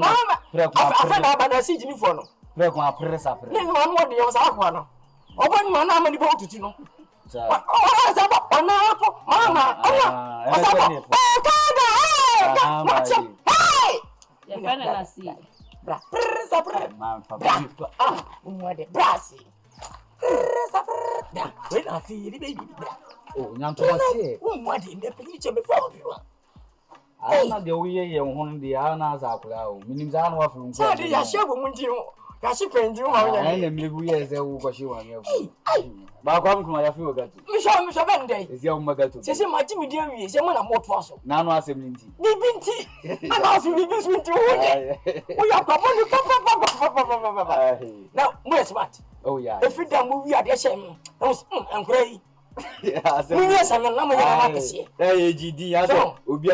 afa na aba na si jini fo no Break one press up. ne no mo de yo sa akwa no oban ma na amani bo tutu no sa ba ona po mama ona sa ba ya fana na si bra press up Man, papa. mo de brasi press up da we na si di baby bra Oh, nyanto wase. mo de ne pe ni che me fo Ana de oye ye ho de ana za akura o. Minim za na wa fu nko. sa de ya shebo mu ndi mo ya shi pendi mo ma Ya ya na mlebu ye ze wo ko shi wa ye. Ba kwa mtu ya fi o gato. mi sho bende Ezi o magato. se ma ti mi di awie se mo na mo to aso Na no asem nti. bibi nti ana aso bibi so nti wo ye wo ya kwa mo ni papa now mo smart Oh yeah. if you don't move, you are the same. I'm crazy. Yeah, We are some number of GD, ya so obi